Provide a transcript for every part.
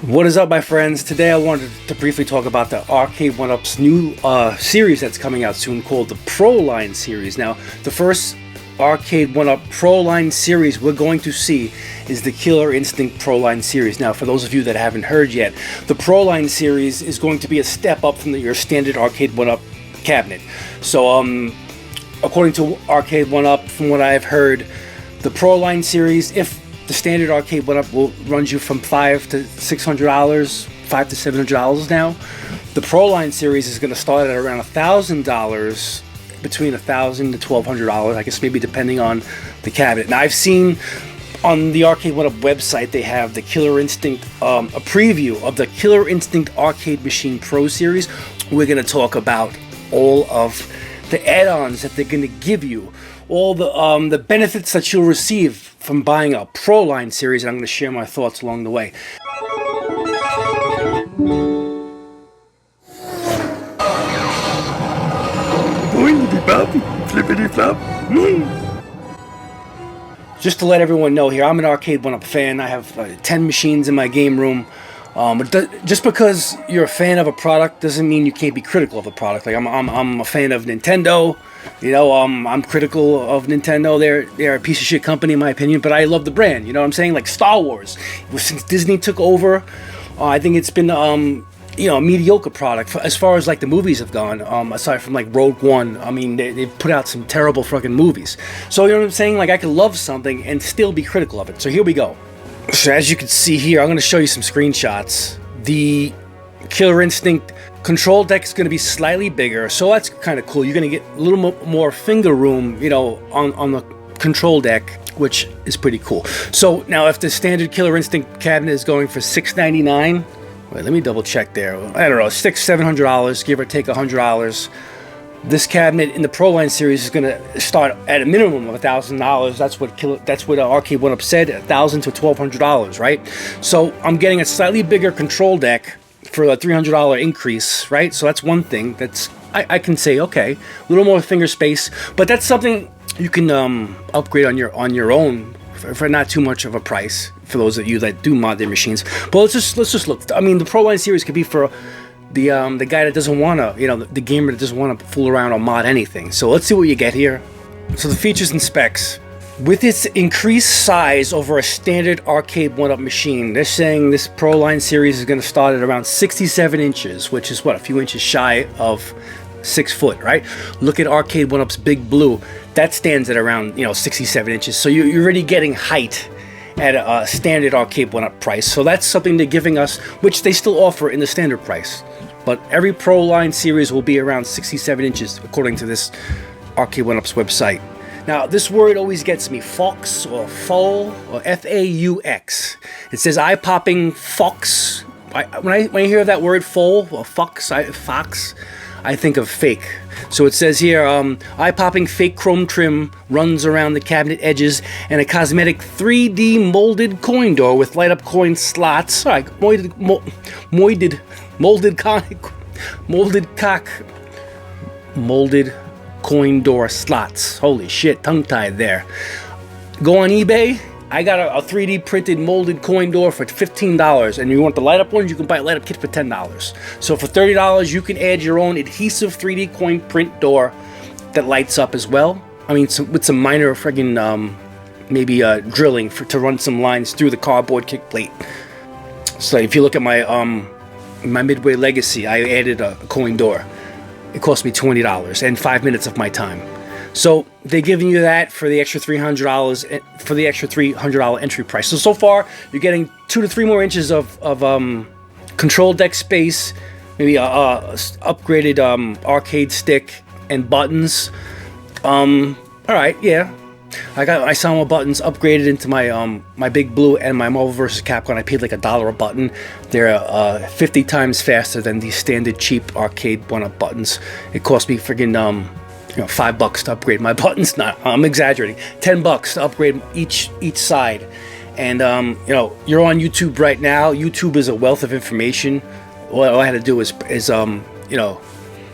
What is up, my friends? Today I wanted to briefly talk about the Arcade1up's new series that's coming out soon called the Pro Line series. Now, the first Arcade1up Pro Line series we're going to see is the Killer Instinct Pro Line series. Now, for those of you that haven't heard yet, the Pro Line series is going to be a step up from your standard Arcade1up cabinet. So, according to Arcade1up, from what I've heard, the Pro Line series, if the standard Arcade1up will run you from $500 to $600, $500 to $700 now. The Pro Line series is going to start at around $1,000, between $1,000 to $1,200, I guess, maybe depending on the cabinet. Now, I've seen on the Arcade1up website they have the Killer Instinct, a preview of the Killer Instinct Arcade Machine Pro series. We're going to talk about all of the add-ons that they're going to give you, all the benefits that you'll receive from buying a Pro Line series, and I'm going to share my thoughts along the way. Just to let everyone know here, I'm an Arcade1up fan. I have 10 machines in my game room. Just because you're a fan of a product doesn't mean you can't be critical of a product. Like I'm a fan of Nintendo. You know, I'm critical of Nintendo. They're a piece of shit company in my opinion, but I love the brand. You know what I'm saying? Like Star Wars, since Disney took over, I think it's been a mediocre product as far as like the movies have gone. Aside from like Rogue One, I mean they put out some terrible fucking movies. So you know what I'm saying? Like I can love something and still be critical of it. So here we go. So as you can see here, I'm going to show you some screenshots. The Killer Instinct control deck is going to be slightly bigger, so that's kind of cool. You're going to get a little more finger room, you know, on the control deck, which is pretty cool. So now, if the standard Killer Instinct cabinet is going for $699, wait, let me double check there. I don't know, $700, give or take $100. This cabinet in the Pro Line series is going to start at a minimum of $1,000. That's what Arcade1up said, $1,000 to $1,200, right? So I'm getting a slightly bigger control deck for a $300 increase, right? So that's one thing that's I can say, okay, a little more finger space, but that's something you can upgrade on your own for not too much of a price for those of you that do mod their machines. But let's just look. I mean, the Pro Line series could be for the guy that doesn't want to, the gamer that doesn't want to fool around or mod anything. So let's see what you get here. So the features and specs. With its increased size over a standard Arcade1up machine, they're saying this Pro Line series is going to start at around 67 inches, which is what, a few inches shy of 6 foot, right? Look at Arcade1up's Big Blue. That stands at around 67 inches. So you're already getting height at a standard Arcade1up price. So that's something they're giving us, which they still offer in the standard price. But every Pro Line series will be around 67 inches, according to this Arcade1up's website. Now, this word always gets me, Fox or Foal or F-A-U-X. It says eye-popping Fox. When I hear that word Foal or Fox, I think of fake. So it says here, eye-popping fake chrome trim runs around the cabinet edges, and a cosmetic 3D molded coin door with light-up coin slots. All right, molded coin door slots. Holy shit, tongue-tied there. Go on eBay. I got a 3D printed molded coin door for $15, and you want the light-up ones, you can buy a light-up kit for $10. So for $30, you can add your own adhesive 3D coin print door that lights up as well. I mean, with some minor friggin' maybe drilling to run some lines through the cardboard kick plate. So if you look at my Midway Legacy, I added a coin door. It cost me $20 and 5 minutes of my time. So they're giving you that for the extra $300 for the extra $300 entry price. So far you're getting 2 to 3 more inches of control deck space, maybe a upgraded arcade stick and buttons. All right, yeah. I saw my buttons upgraded into my my Big Blue and my Marvel vs. Capcom. I paid like $1 a button. They're 50 times faster than the standard cheap Arcade1up buttons. It cost me friggin' $5 to upgrade my buttons. Not, I'm exaggerating. $10 to upgrade each side. And you're on YouTube right now. YouTube is a wealth of information. All I had to do is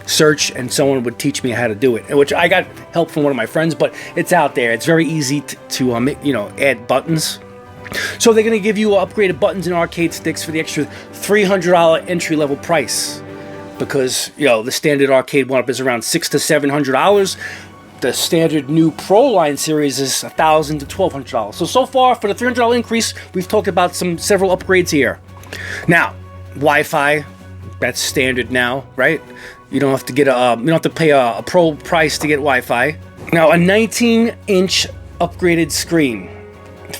search, and someone would teach me how to do it, which I got help from one of my friends, but it's out there. It's very easy to add buttons So they're going to give you upgraded buttons and arcade sticks for the extra $300 entry-level price. Because, you know, the standard Arcade 1-up is around $600 to $700. The standard new Pro line series is $1,000 to $1,200. So far, for the $300 increase, we've talked about several upgrades here. Now, Wi-Fi, that's standard now, right? You don't have to get you don't have to pay a Pro price to get Wi-Fi. Now, a 19-inch upgraded screen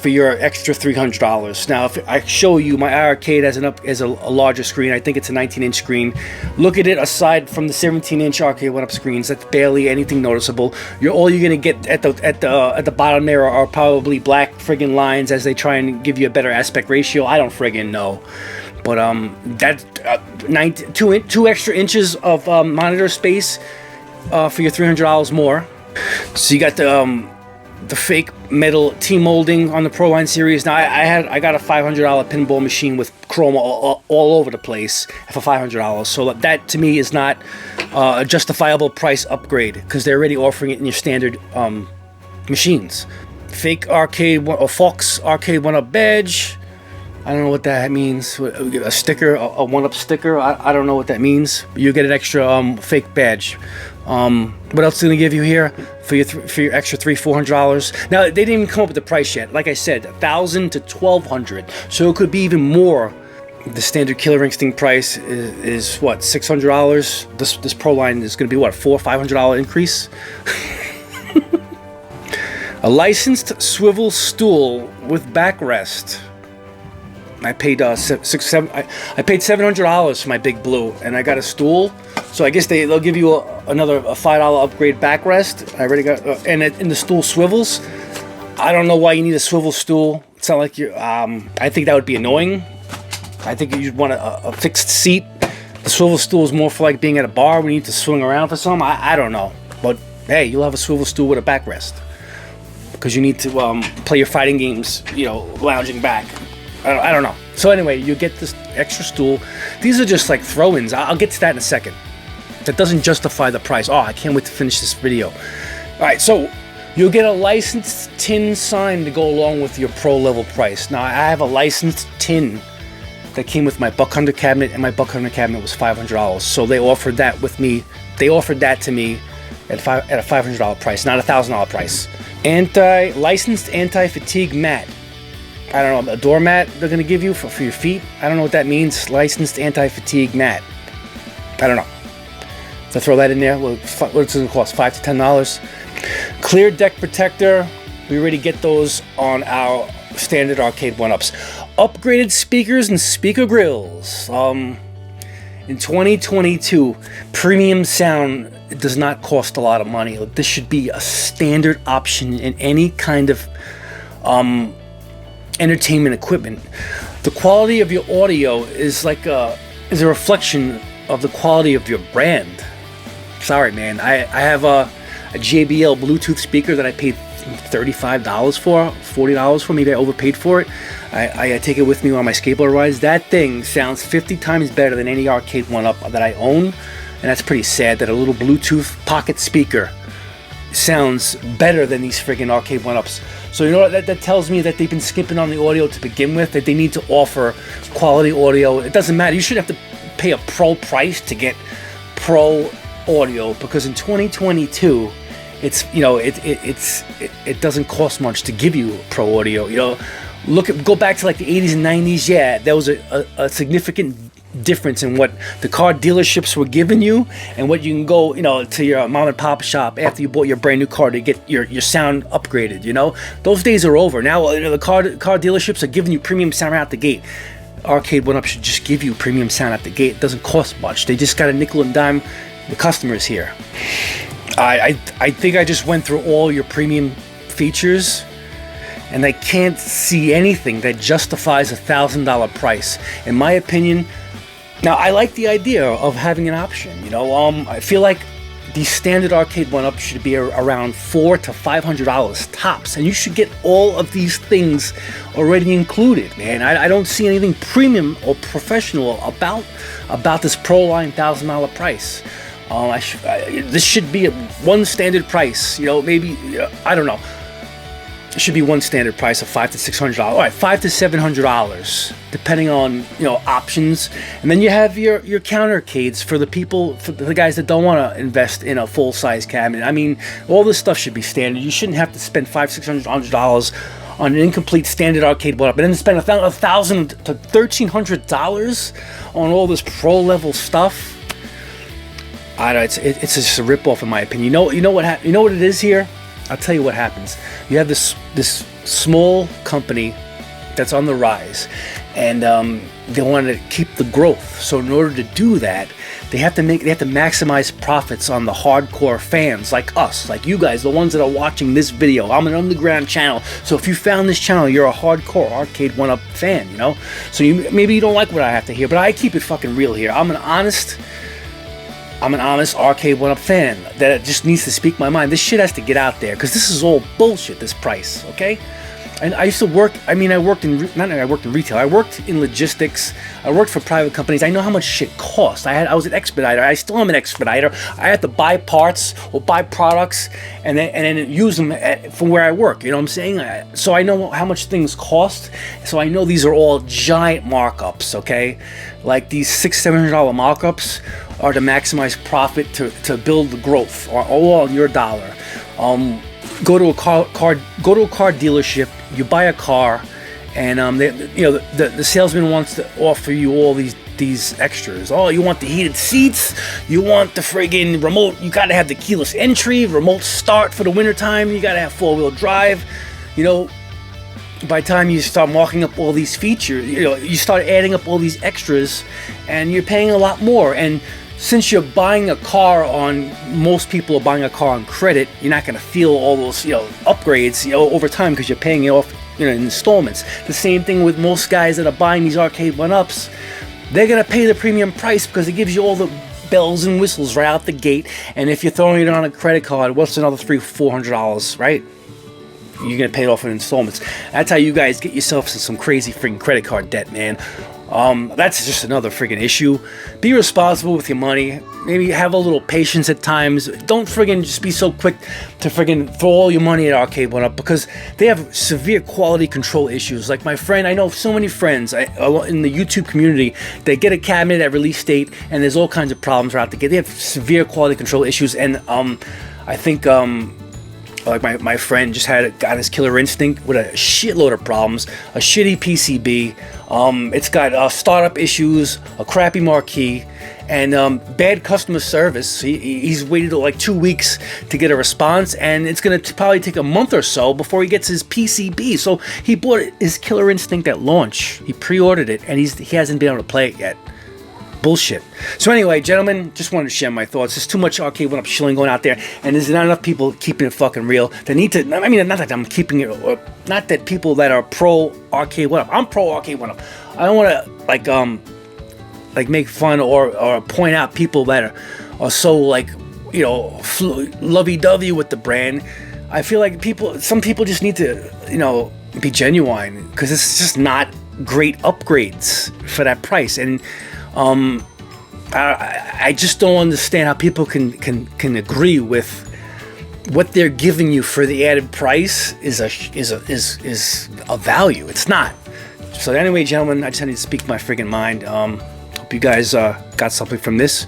for your extra $300. Now, if I show you my arcade as a larger screen, I think it's a 19-inch screen. Look at it aside from the 17-inch Arcade 1-up screens. That's barely anything noticeable. All you're gonna get at the bottom there are probably black friggin' lines as they try and give you a better aspect ratio. I don't friggin' know, but that's two extra inches of monitor space for your $300 more. So you got the fake metal T-molding on the Pro Line series. Now I got a $500 pinball machine with chrome all over the place for $500. So that to me is not a justifiable price upgrade because they're already offering it in your standard machines. Fake Arcade or Fox Arcade 1-up badge. I don't know what that means. A sticker, a 1-up sticker. I don't know what that means. You get an extra fake badge. What else are they gonna give you here for your extra $400? Now they didn't even come up with the price yet. Like I said, $1,000 to $1,200. So it could be even more. The standard Killer Instinct price is what, $600. This Pro line is gonna be what, $400 or $500 increase. A licensed swivel stool with backrest. I paid I paid $700 for my Big Blue, and I got a stool. So I guess they'll give you another $5 upgrade backrest. I already got, and the stool swivels. I don't know why you need a swivel stool. It's not like you. I think that would be annoying. I think you'd want a fixed seat. The swivel stool is more for like being at a bar when you need to swing around for something. I don't know, but hey, you'll have a swivel stool with a backrest because you need to play your fighting games, you know, lounging back. I don't know. So anyway, you get this extra stool. These are just like throw-ins. I'll get to that in a second. That doesn't justify the price. Oh, I can't wait to finish this video. All right, so you'll get a licensed tin sign to go along with your pro level price. Now, I have a licensed tin that came with my Buck Hunter cabinet, and my Buck Hunter cabinet was $500. So they offered that with me. They offered that to me at a $500 price, not a $1,000 price. Licensed anti-fatigue mat. I don't know, a doormat they're going to give you for your feet. I don't know what that means. Licensed anti-fatigue mat. I don't know. So throw that in there. What's it going to cost? $5 to $10. Clear deck protector. We already get those on our standard Arcade 1-ups. Upgraded speakers and speaker grills. In 2022, premium sound does not cost a lot of money. This should be a standard option in any kind of entertainment equipment. The quality of your audio is a reflection of the quality of your brand. Sorry, man. I have a JBL Bluetooth speaker that I paid $35 for, $40 for. Maybe I overpaid for it. I take it with me on my skateboard rides. That thing sounds 50 times better than any Arcade 1-up that I own, and that's pretty sad that a little Bluetooth pocket speaker sounds better than these friggin' Arcade 1-ups. So you know what, that tells me that they've been skimping on the audio to begin with, that they need to offer quality audio. It doesn't matter. You shouldn't have to pay a pro price to get pro audio, because in 2022, it's, you know, it doesn't cost much to give you pro audio. You know, go back to like the 80s and 90s. Yeah, there was a significant difference in what the car dealerships were giving you and what you can go, you know, to your mom and pop shop after you bought your brand new car to get your sound upgraded. You know, those days are over now. You know, the car dealerships are giving you premium sound right out the gate. Arcade 1-up should just give you premium sound at the gate. It doesn't cost much. They just got a nickel and dime the customers here. I think I just went through all your premium features, and I can't see anything that justifies a $1,000 price. In my opinion, now I like the idea of having an option. You know, I feel like the standard Arcade 1-up should be around $400 to $500 tops, and you should get all of these things already included, man. I don't see anything premium or professional about this Pro Line $1,000 price. This should be one standard price. You know, maybe I don't know. should be one standard price of $500 to $600. All right, $500 to $700, depending on options. And then you have your counter arcades for the people, for the guys that don't want to invest in a full size cabinet. I mean, all this stuff should be standard. You shouldn't have to spend $500, $600 on an incomplete standard arcade one-up, and then spend $1,000 to $1,300 on all this pro level stuff. I don't know, it's just a ripoff in my opinion. You know what it is here? I'll tell you what happens. You have this small company that's on the rise, and they want to keep the growth. So in order to do that, they have to maximize profits on the hardcore fans like us, like you guys, the ones that are watching this video. I'm an underground channel, so if you found this channel, you're a hardcore Arcade1up fan, So maybe you don't like what I have to hear, but I keep it fucking real here. I'm an honest Arcade1up fan that just needs to speak my mind. This shit has to get out there because this is all bullshit, this price, okay? And I used to work, I worked in retail. I worked in logistics. I worked for private companies. I know how much shit costs. I was an expediter. I still am an expediter. I had to buy parts or buy products and then use them from where I work. You know what I'm saying? So I know how much things cost. So I know these are all giant markups, okay? Like these $600, $700 markups are to maximize profit, to build the growth, all on your dollar. Go to a car dealership. You buy a car, and the salesman wants to offer you all these extras. Oh, you want the heated seats? You want the friggin' remote? You gotta have the keyless entry, remote start for the wintertime. You gotta have 4-wheel drive. By the time you start marking up all these features, you start adding up all these extras, and you're paying a lot more. And since you're buying a car most people are buying a car on credit, you're not going to feel all those, upgrades, over time because you're paying it off, in installments. The same thing with most guys that are buying these Arcade1ups. They're going to pay the premium price because it gives you all the bells and whistles right out the gate. And if you're throwing it on a credit card, what's another $300-$400, right? You're going to pay it off in installments. That's how you guys get yourself into some crazy freaking credit card debt, man. That's just another friggin' issue. Be responsible with your money. Maybe have a little patience at times. Don't friggin' just be so quick to friggin' throw all your money at Arcade1up because they have severe quality control issues. Like my friend, I know so many friends in the YouTube community, they get a cabinet at release date and there's all kinds of problems out the gate. They have severe quality control issues, and I think like my friend just got his Killer Instinct with a shitload of problems, a shitty PCB, it's got startup issues, a crappy marquee, and bad customer service. He's waited like 2 weeks to get a response, and it's gonna probably take a month or so before he gets his PCB. So he bought his Killer Instinct at launch. He pre-ordered it, and he hasn't been able to play it yet. Bullshit. So anyway, gentlemen, just wanted to share my thoughts. There's too much Arcade1up shilling going out there, and there's not enough people keeping it fucking real. They need to, not that I'm keeping it, not that people that are pro Arcade1up. I'm pro Arcade1up. I don't want to like make fun or point out people that are so lovey-dovey with the brand. I feel like some people just need to be genuine, because it's just not great upgrades for that price. And I just don't understand how people can agree with what they're giving you for the added price is a value. It's not. So anyway, gentlemen, I just had to speak my friggin' mind. Hope you guys got something from this,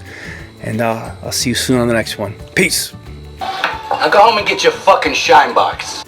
and I'll see you soon on the next one. Peace. Now go home and get your fucking shine box.